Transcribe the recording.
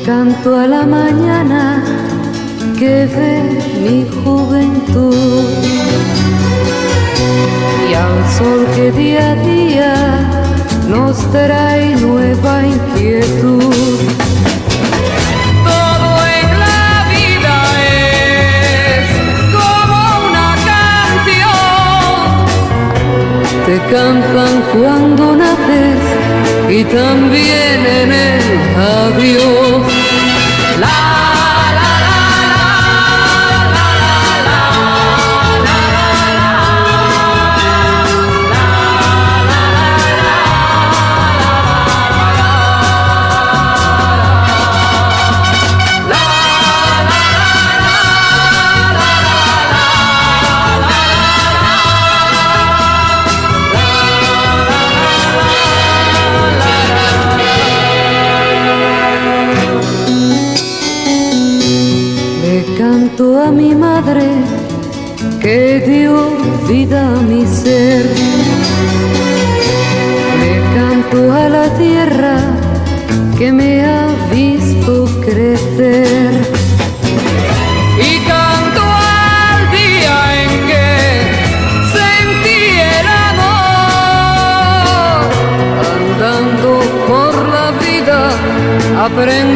Canto a la mañana que ve mi juventud y al sol que día a día nos trae nueva inquietud. Todo en la vida es como una canción. Te cantan cuando naces y también en el adiós. Canto a mi madre que dio vida a mi ser. Le canto a la tierra que me ha visto crecer. Y canto al día en que sentí el amor. Andando por la vida aprendí